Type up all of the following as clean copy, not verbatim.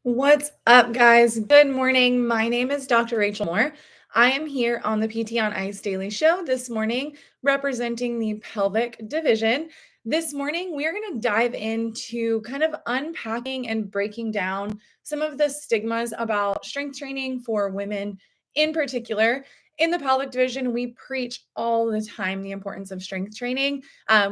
What's up, guys? Good morning. My name is Dr. Rachel Moore. I am here on the PT on Ice Daily Show this morning, representing the pelvic division. This morning, we are going to dive into kind of unpacking and breaking down some of the stigmas about strength training for women in particular. In the pelvic division, we preach all the time the importance of strength training.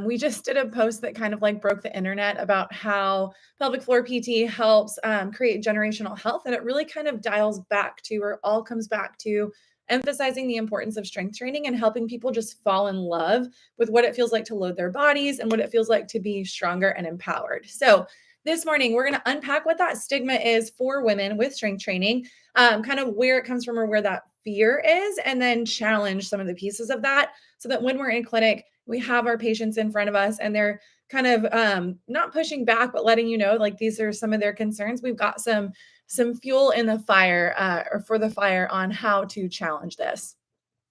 We just did a post that kind of like broke the internet about how pelvic floor PT helps create generational health. And it really kind of dials back to, or all comes back to, emphasizing the importance of strength training and helping people just fall in love with what it feels like to load their bodies and what it feels like to be stronger and empowered. So, this morning, we're going to unpack what that stigma is for women with strength training, kind of where it comes from or where that fear is, and then challenge some of the pieces of that so that when we're in clinic, we have our patients in front of us and they're kind of not pushing back, but letting you know, like, these are some of their concerns. We've got some fuel in the fire or for the fire on how to challenge this.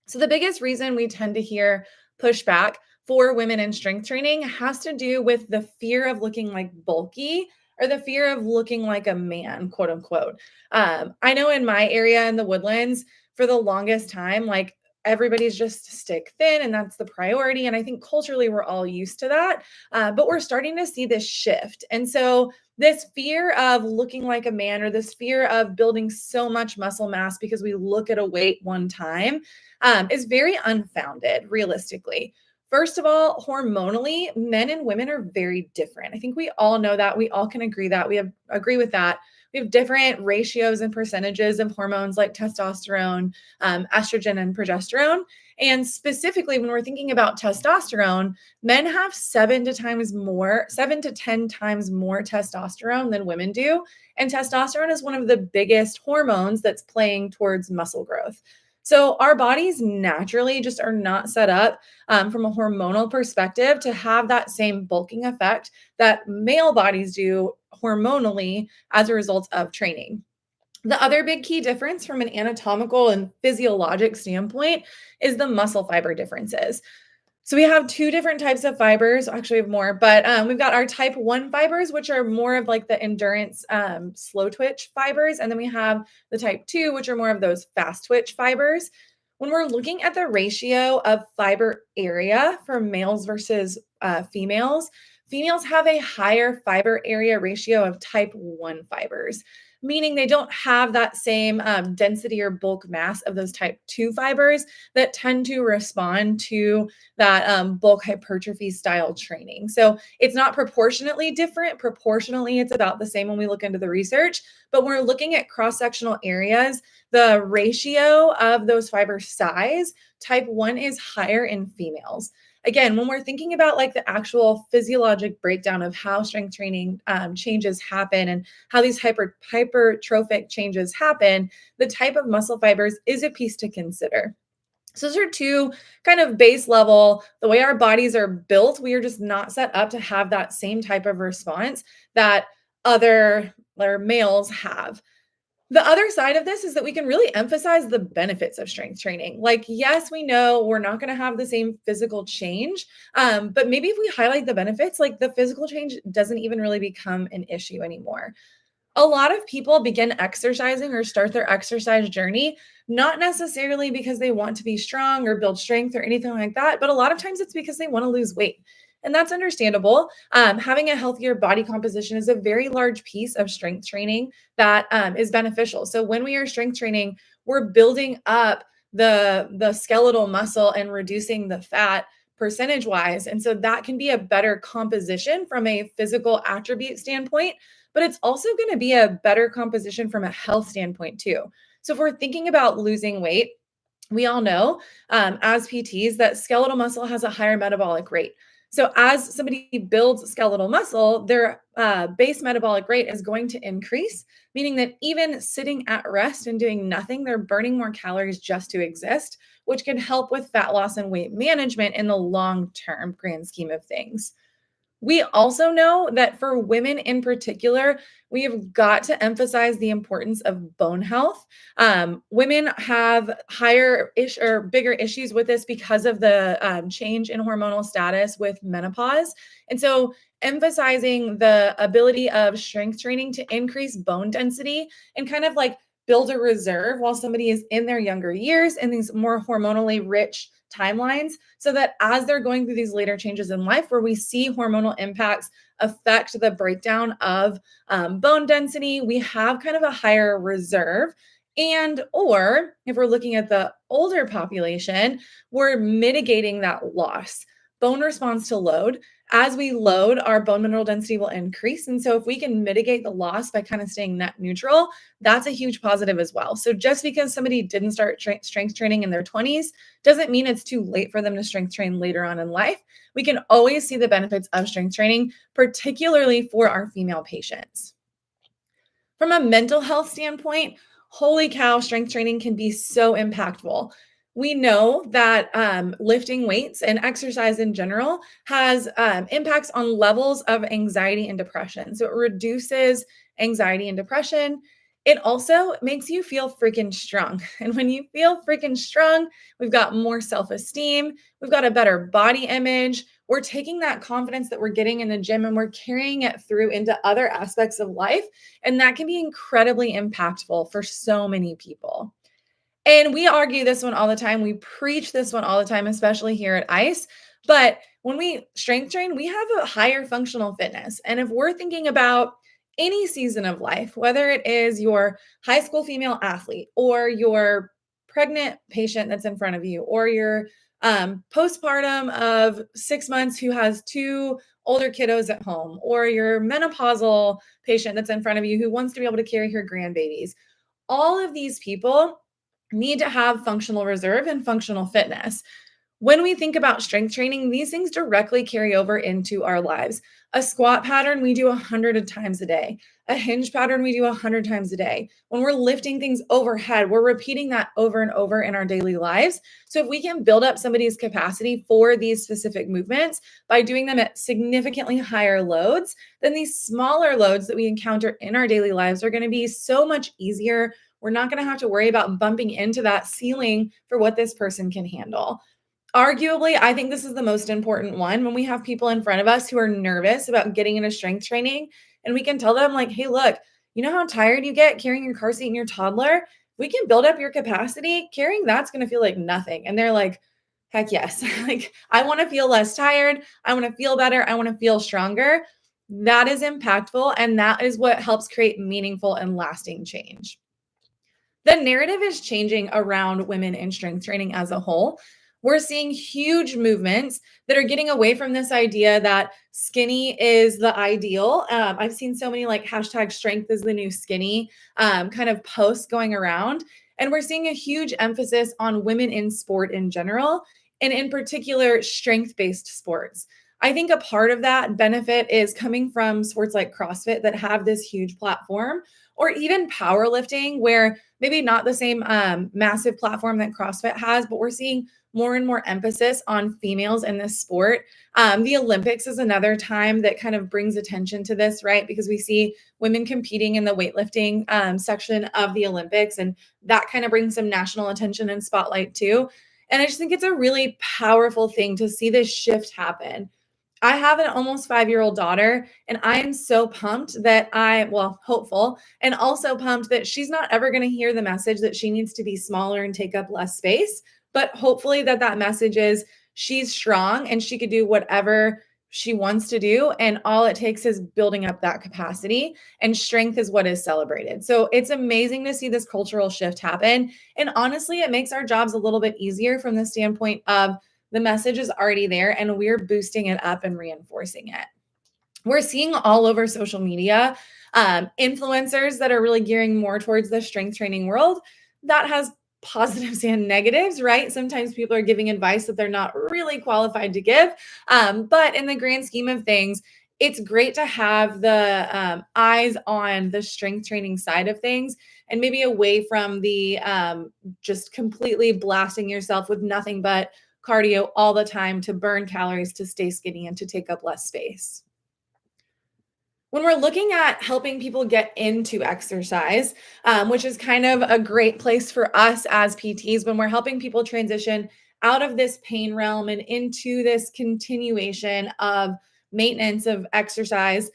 So the biggest reason we tend to hear pushback for women in strength training has to do with the fear of looking like bulky or the fear of looking like a man, quote unquote. I know in my area in the Woodlands, for the longest time, like, everybody's just stick thin and that's the priority. And I think culturally we're all used to that. But we're starting to see this shift. And so this fear of looking like a man or this fear of building so much muscle mass because we look at a weight one time is very unfounded, realistically. First of all, hormonally, men and women are very different. I think we all know that. We all can agree with that. We have different ratios and percentages of hormones like testosterone, estrogen, and progesterone. And specifically, when we're thinking about testosterone, men have 7 to 10 times more testosterone than women do. And testosterone is one of the biggest hormones that's playing towards muscle growth. So our bodies naturally just are not set up from a hormonal perspective to have that same bulking effect that male bodies do hormonally as a result of training. The other big key difference from an anatomical and physiologic standpoint is the muscle fiber differences. So we have two different types of fibers. Actually, we have more, but we've got our type 1 fibers, which are more of like the endurance slow twitch fibers. And then we have the type 2, which are more of those fast twitch fibers. When we're looking at the ratio of fiber area for males versus females, females have a higher fiber area ratio of type 1 fibers, meaning they don't have that same density or bulk mass of those type 2 fibers that tend to respond to that bulk hypertrophy style training. So it's not proportionately different. Proportionally, it's about the same when we look into the research, but when we're looking at cross-sectional areas, the ratio of those fiber size, type 1 is higher in females. Again, when we're thinking about like the actual physiologic breakdown of how strength training changes happen and how these hypertrophic changes happen, the type of muscle fibers is a piece to consider. So those are two kind of base level, the way our bodies are built, we are just not set up to have that same type of response that other males have. The other side of this is that we can really emphasize the benefits of strength training. Like, yes, we know we're not going to have the same physical change, but maybe if we highlight the benefits, like the physical change doesn't even really become an issue anymore. A lot of people begin exercising or start their exercise journey, not necessarily because they want to be strong or build strength or anything like that, but a lot of times it's because they want to lose weight. And that's understandable. Having a healthier body composition is a very large piece of strength training that is beneficial. So when we are strength training, we're building up the skeletal muscle and reducing the fat percentage wise. And so that can be a better composition from a physical attribute standpoint, but it's also going to be a better composition from a health standpoint too. So if we're thinking about losing weight, we all know as PTs that skeletal muscle has a higher metabolic rate. So as somebody builds skeletal muscle, their base metabolic rate is going to increase, meaning that even sitting at rest and doing nothing, they're burning more calories just to exist, which can help with fat loss and weight management in the long-term grand scheme of things. We also know that for women in particular, we have got to emphasize the importance of bone health. Women have bigger issues with this because of the change in hormonal status with menopause. And so, emphasizing the ability of strength training to increase bone density and kind of like build a reserve while somebody is in their younger years in these more hormonally rich timelines, so that as they're going through these later changes in life where we see hormonal impacts affect the breakdown of bone density, we have kind of a higher reserve. And or if we're looking at the older population, we're mitigating that loss. Bone responds to load. As we load, our bone mineral density will increase. And so if we can mitigate the loss by kind of staying net neutral, that's a huge positive as well. So just because somebody didn't start strength training in their 20s doesn't mean it's too late for them to strength train later on in life. We can always see the benefits of strength training, particularly for our female patients. From a mental health standpoint, holy cow, strength training can be so impactful. We know that lifting weights and exercise in general has impacts on levels of anxiety and depression. So it reduces anxiety and depression. It also makes you feel freaking strong. And when you feel freaking strong, we've got more self esteem, we've got a better body image. We're taking that confidence that we're getting in the gym and we're carrying it through into other aspects of life. And that can be incredibly impactful for so many people. And we argue this one all the time. We preach this one all the time, especially here at ICE. But when we strength train, we have a higher functional fitness. And if we're thinking about any season of life, whether it is your high school female athlete or your pregnant patient that's in front of you, or your postpartum of 6 months who has two older kiddos at home, or your menopausal patient that's in front of you who wants to be able to carry her grandbabies, all of these people need to have functional reserve and functional fitness. When we think about strength training, these things directly carry over into our lives. A squat pattern we do 100 times a day. A hinge pattern we do 100 times a day. When we're lifting things overhead, we're repeating that over and over in our daily lives. So if we can build up somebody's capacity for these specific movements by doing them at significantly higher loads, then these smaller loads that we encounter in our daily lives are going to be so much easier. We're not going to have to worry about bumping into that ceiling for what this person can handle. Arguably, I think this is the most important one when we have people in front of us who are nervous about getting into strength training, and we can tell them like, "Hey, look, you know how tired you get carrying your car seat and your toddler? We can build up your capacity. Carrying that's going to feel like nothing." And they're like, "Heck yes." Like, I want to feel less tired. I want to feel better. I want to feel stronger. That is impactful, and that is what helps create meaningful and lasting change. The narrative is changing around women in strength training as a whole. We're seeing huge movements that are getting away from this idea that skinny is the ideal. I've seen so many like hashtag strength is the new skinny kind of posts going around. And we're seeing a huge emphasis on women in sport in general, and in particular, strength based sports. I think a part of that benefit is coming from sports like CrossFit that have this huge platform, or even powerlifting, where maybe not the same massive platform that CrossFit has, but we're seeing more and more emphasis on females in this sport. The Olympics is another time that kind of brings attention to this, right? Because we see women competing in the weightlifting section of the Olympics, and that kind of brings some national attention and spotlight too. And I just think it's a really powerful thing to see this shift happen. I have an almost 5-year-old daughter, and I am so pumped that hopeful, and also pumped that she's not ever going to hear the message that she needs to be smaller and take up less space. But hopefully that message is she's strong and she could do whatever she wants to do. And all it takes is building up that capacity, and strength is what is celebrated. So it's amazing to see this cultural shift happen. And honestly, it makes our jobs a little bit easier from the standpoint of the message is already there and we're boosting it up and reinforcing it. We're seeing all over social media influencers that are really gearing more towards the strength training world. That has positives and negatives, right? Sometimes people are giving advice that they're not really qualified to give. But in the grand scheme of things, it's great to have the eyes on the strength training side of things, and maybe away from the just completely blasting yourself with nothing but cardio all the time to burn calories, to stay skinny, and to take up less space. When we're looking at helping people get into exercise, which is kind of a great place for us as PTs, when we're helping people transition out of this pain realm and into this continuation of maintenance of exercise,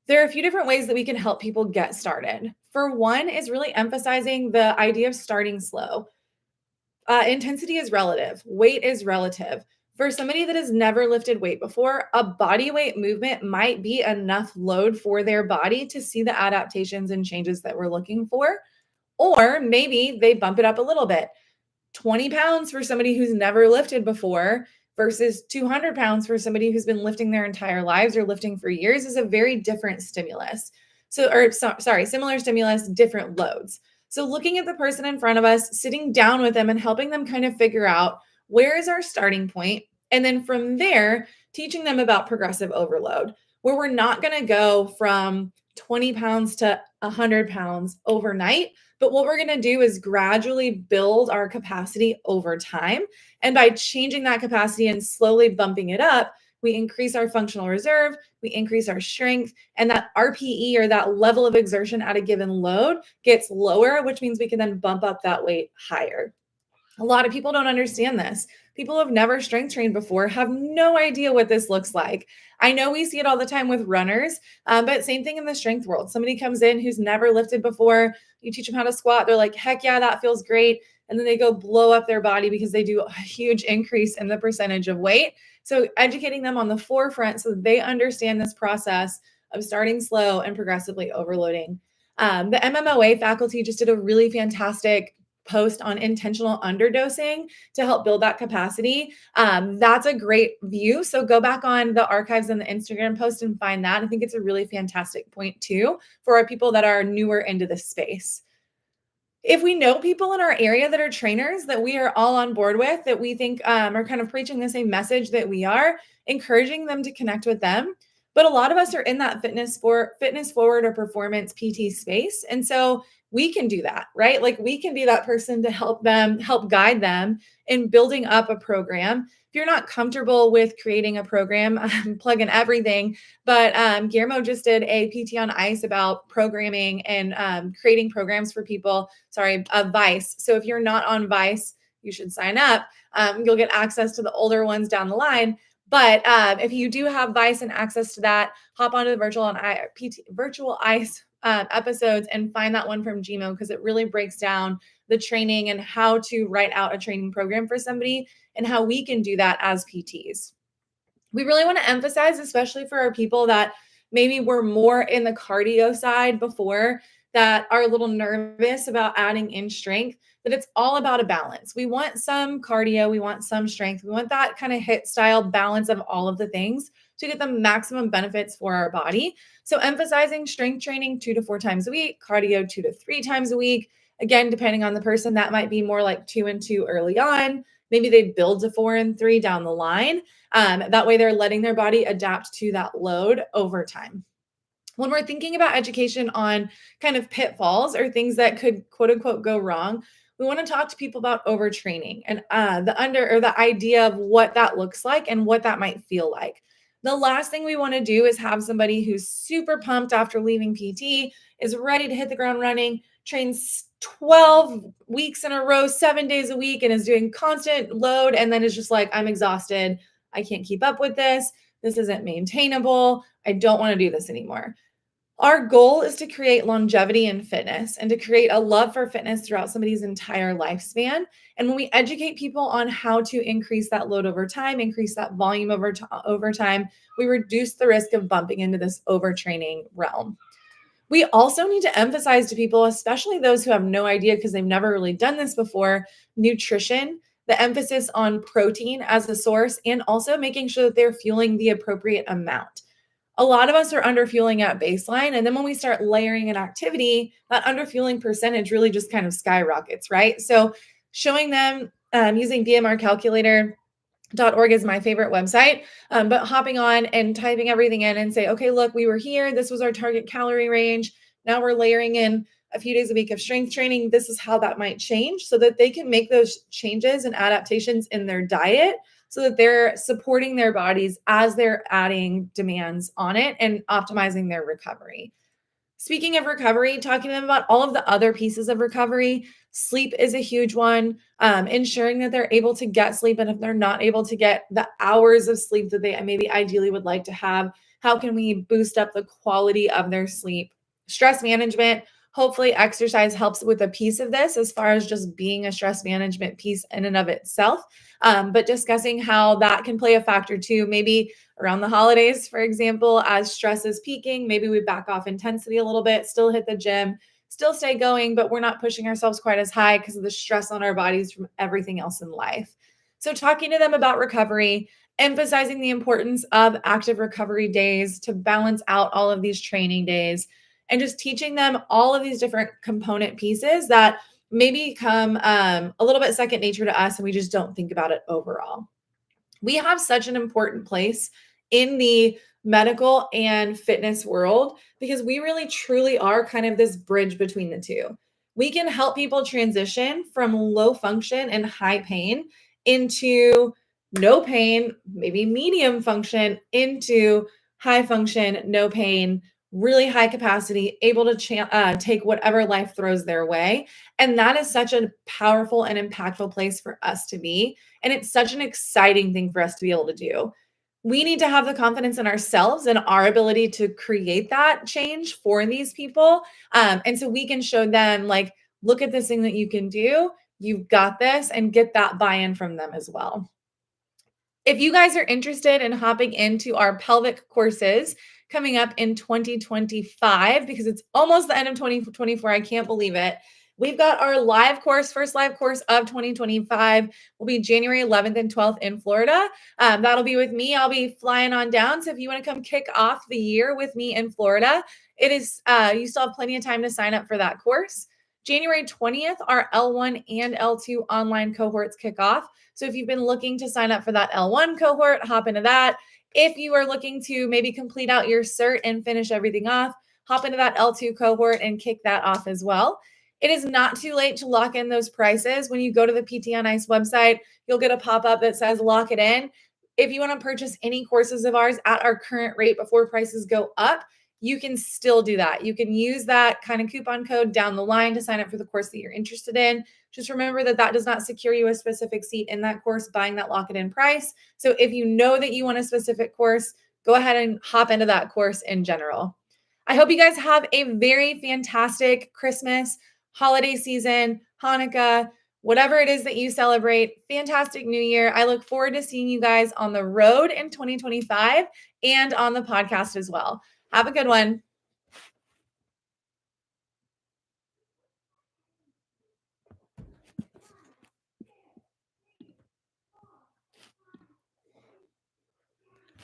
there are a few different ways that we can help people get started. For one, is really emphasizing the idea of starting slow. Intensity is relative, weight is relative. For somebody that has never lifted weight before, a body weight movement might be enough load for their body to see the adaptations and changes that we're looking for. Or maybe they bump it up a little bit. 20 pounds for somebody who's never lifted before versus 200 pounds for somebody who's been lifting their entire lives or lifting for years is a very different stimulus. Similar stimulus, different loads. So looking at the person in front of us, sitting down with them and helping them kind of figure out where is our starting point. And then from there, teaching them about progressive overload, where we're not going to go from 20 pounds to 100 pounds overnight. But what we're going to do is gradually build our capacity over time. And by changing that capacity and slowly bumping it up, we increase our functional reserve, we increase our strength, and that RPE, or that level of exertion at a given load, gets lower, which means we can then bump up that weight higher. A lot of people don't understand this. People who have never strength trained before have no idea what this looks like. I know we see it all the time with runners, but same thing in the strength world. Somebody comes in who's never lifted before, you teach them how to squat, they're like, heck yeah, that feels great. And then they go blow up their body because they do a huge increase in the percentage of weight. So educating them on the forefront so that they understand this process of starting slow and progressively overloading. The MMOA faculty just did a really fantastic post on intentional underdosing to help build that capacity. That's a great view. So go back on the archives and the Instagram post and find that. I think it's a really fantastic point too for our people that are newer into this space. If we know people in our area that are trainers that we are all on board with, that we think are kind of preaching the same message that we are, encouraging them to connect with them. But a lot of us are in that fitness forward or performance PT space. And so we can do that, right? Like we can be that person to help them, help guide them in building up a program. If you're not comfortable with creating a program, I'm plugging everything. But Guillermo just did a PT on ICE about programming and creating programs for people. Vice. So if you're not on Vice, you should sign up. You'll get access to the older ones down the line. But if you do have Vice and access to that, hop onto the virtual ICE episodes and find that one from Gmo, because it really breaks down the training and how to write out a training program for somebody and how we can do that as PTs. We really want to emphasize, especially for our people that maybe were more in the cardio side before, that are a little nervous about adding in strength, that it's all about a balance. We want some cardio, we want some strength, we want that kind of HIIT style balance of all of the things to get the maximum benefits for our body. So emphasizing strength training 2 to 4 times a week, cardio 2 to 3 times a week. Again, depending on the person, that might be more like 2 and 2 early on. Maybe they build to 4 and 3 down the line. That way they're letting their body adapt to that load over time. When we're thinking about education on kind of pitfalls or things that could quote unquote go wrong, we want to talk to people about overtraining and the idea of what that looks like and what that might feel like. The last thing we want to do is have somebody who's super pumped after leaving PT, is ready to hit the ground running, trains 12 weeks in a row, 7 days a week, and is doing constant load, and then is just like, I'm exhausted. I can't keep up with this. This isn't maintainable. I don't want to do this anymore. Our goal is to create longevity in fitness and to create a love for fitness throughout somebody's entire lifespan. And when we educate people on how to increase that load over time, increase that volume over time, we reduce the risk of bumping into this overtraining realm. We also need to emphasize to people, especially those who have no idea because they've never really done this before, nutrition, the emphasis on protein as a source, and also making sure that they're fueling the appropriate amount. A lot of us are underfueling at baseline. And then when we start layering an activity, that underfueling percentage really just kind of skyrockets, right? So showing them using bmrcalculator.org is my favorite website, but hopping on and typing everything in and say, okay, look, we were here. This was our target calorie range. Now we're layering in a few days a week of strength training. This is how that might change so that they can make those changes and adaptations in their diet so that they're supporting their bodies as they're adding demands on it and optimizing their recovery. Speaking of recovery, talking to them about all of the other pieces of recovery. Sleep is a huge one. Ensuring that they're able to get sleep. And if they're not able to get the hours of sleep that they maybe ideally would like to have, how can we boost up the quality of their sleep? Stress management. Hopefully, exercise helps with a piece of this as far as just being a stress management piece in and of itself. But discussing how that can play a factor too. Maybe around the holidays, for example, as stress is peaking, maybe we back off intensity a little bit, still hit the gym, still stay going, but we're not pushing ourselves quite as high because of the stress on our bodies from everything else in life. So, talking to them about recovery, emphasizing the importance of active recovery days to balance out all of these training days, and just teaching them all of these different component pieces that maybe come a little bit second nature to us and we just don't think about it overall. We have such an important place in the medical and fitness world because we really truly are kind of this bridge between the two. We can help people transition from low function and high pain into no pain, maybe medium function, into high function, no pain, really high capacity, able to take whatever life throws their way. And that is such a powerful and impactful place for us to be. And it's such an exciting thing for us to be able to do. We need to have the confidence in ourselves and our ability to create that change for these people. And so we can show them, like, look at this thing that you can do. You've got this, and get that buy in from them as well. If you guys are interested in hopping into our pelvic courses coming up in 2025, because it's almost the end of 2024, I can't believe it. We've got our live course, first live course of 2025 will be January 11th and 12th in Florida. That'll be with me. I'll be flying on down. So if you want to come kick off the year with me in Florida, it is, you still have plenty of time to sign up for that course. January 20th, our L1 and L2 online cohorts kick off. So if you've been looking to sign up for that L1 cohort, hop into that. If you are looking to maybe complete out your cert and finish everything off, hop into that L2 cohort and kick that off as well. It is not too late to lock in those prices. When you go to the PT on ICE website, you'll get a pop-up that says lock it in. If you want to purchase any courses of ours at our current rate before prices go up, you can still do that. You can use that kind of coupon code down the line to sign up for the course that you're interested in. Just remember that that does not secure you a specific seat in that course, buying that lock it in price. So if you know that you want a specific course, go ahead and hop into that course in general. I hope you guys have a very fantastic Christmas, holiday season, Hanukkah, whatever it is that you celebrate. Fantastic New Year. I look forward to seeing you guys on the road in 2025 and on the podcast as well. Have a good one.